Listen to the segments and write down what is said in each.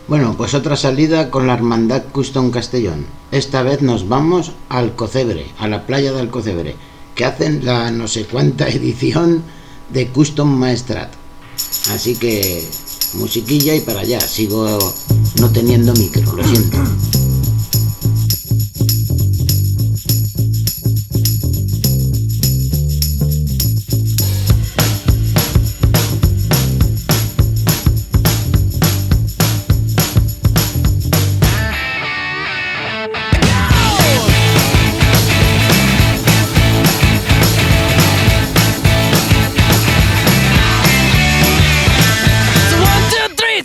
Bueno, pues otra salida con la Hermandad Custom Castellón. Esta vez nos vamos al Alcocebre, a la playa de Alcocebre, que hacen la no sé cuánta edición de Custom Maestrat. Así que musiquilla y para allá. Sigo no teniendo micro, lo siento.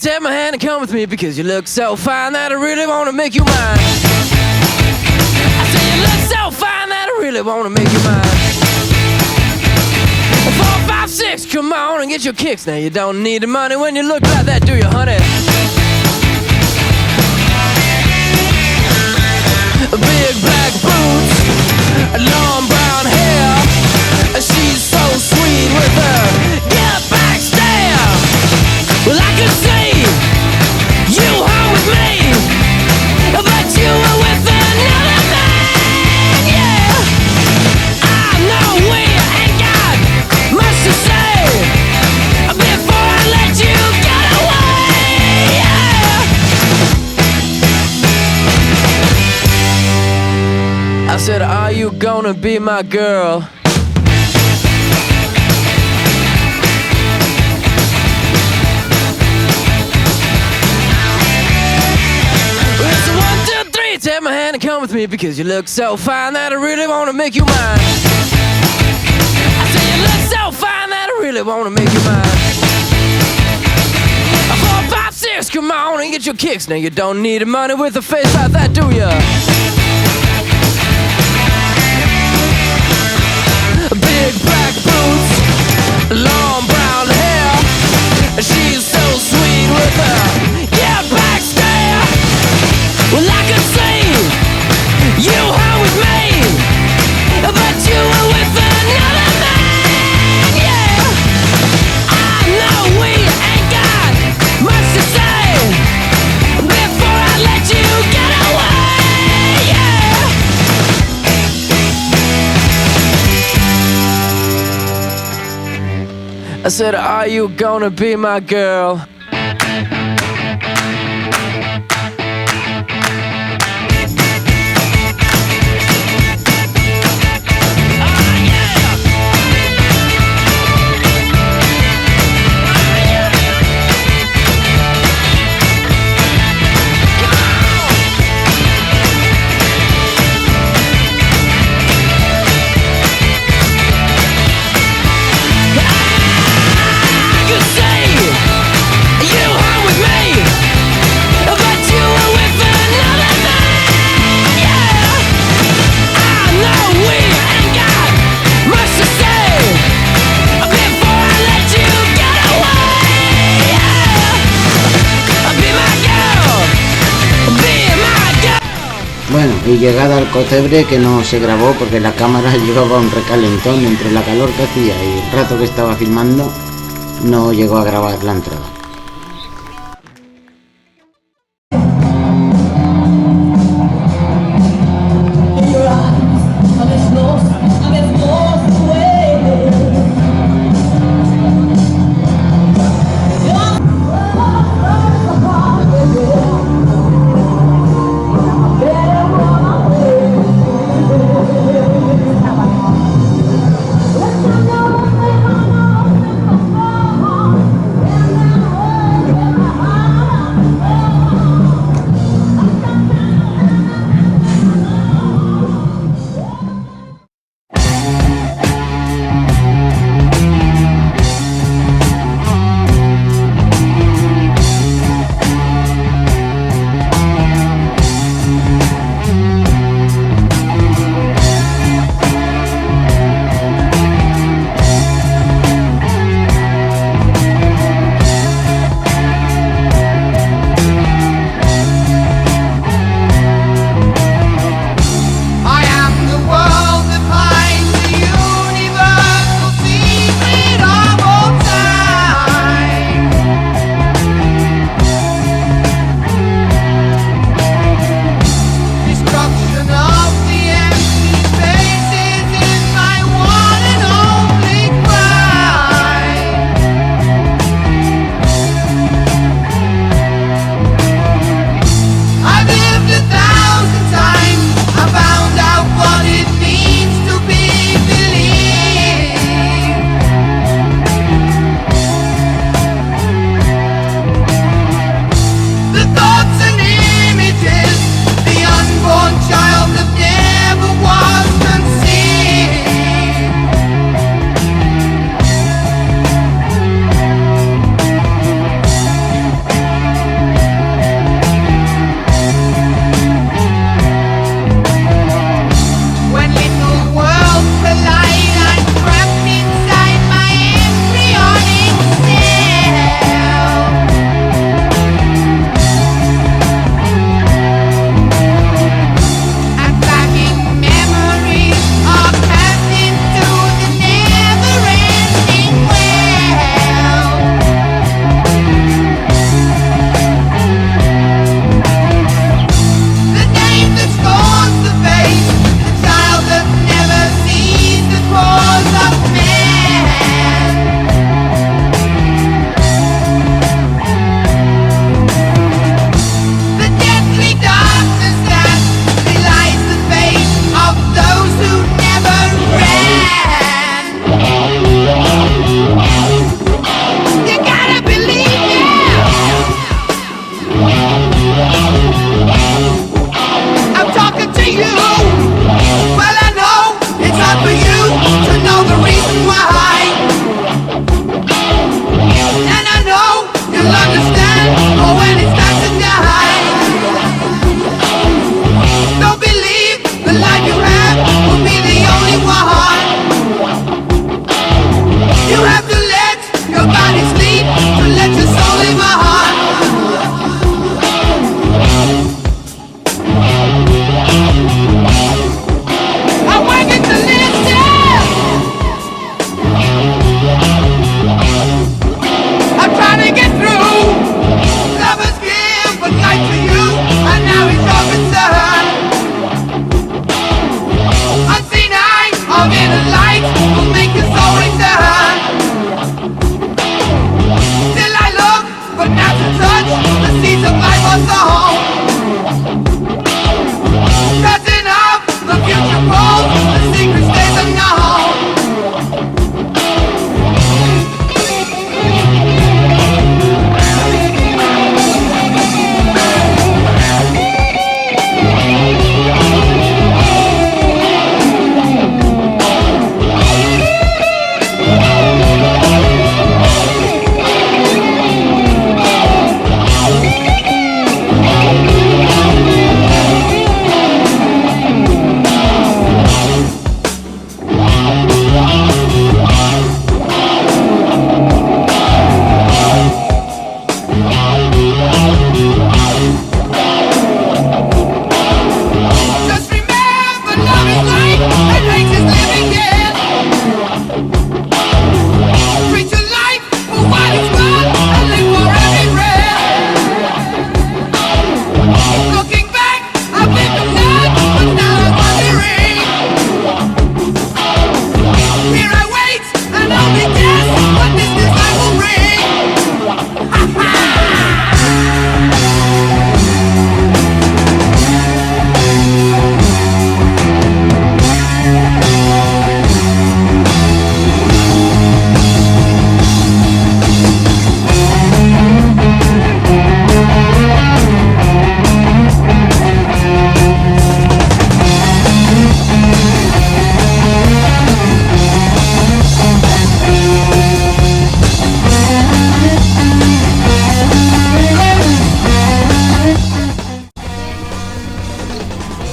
Take my hand and come with me because you look so fine that I really want to make you mine. I say you look so fine that I really want to make you mine. 4, 5, 6, come on and get your kicks. Now you don't need the money when you look like that, do you, honey? Big black boots, long brown hair. She's so sweet with her get back stare. Well, I could see you home with me, but you were with another man, yeah. I know we ain't got much to say before I let you get away, yeah. I said, are you gonna be my girl? Take my hand and come with me because you look so fine that I really want to make you mine. I say you look so fine that I really want to make you mine. 4, 5, 6, come on and get your kicks. Now you don't need the money with a face like that, do ya? Big black boots, long brown hair. She's so sweet with her get back stare. Well, I could see you home with me, but you were with another man, yeah. I know we ain't got much to say before I let you get away, yeah. I said, are you gonna be my girl? Bueno, y llegada al Alcocebre, que no se grabó porque la cámara llevaba un recalentón entre la calor que hacía y el rato que estaba filmando, no llegó a grabar la entrada. Now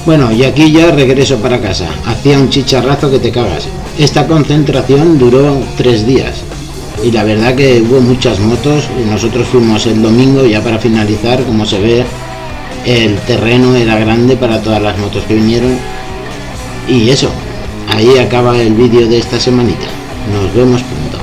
Bueno, y aquí ya regreso para casa. Hacía un chicharrazo que te cagas. Esta concentración duró 3 días. Y la verdad que hubo muchas motos. Nosotros fuimos el domingo, ya para finalizar, como se ve, el terreno era grande para todas las motos que vinieron. Y eso, ahí acaba el vídeo de esta semanita. Nos vemos pronto.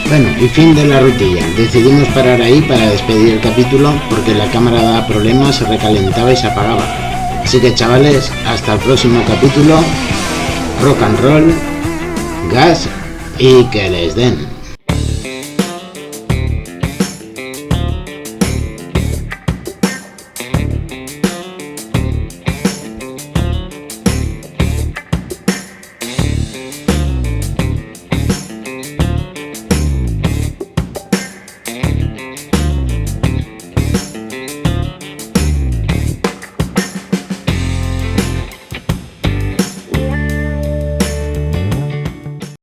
Bueno, y fin de la rutilla. Decidimos parar ahí para despedir el capítulo porque la cámara daba problemas, se recalentaba y se apagaba. Así que chavales, hasta el próximo capítulo. Rock and roll, gas y que les den.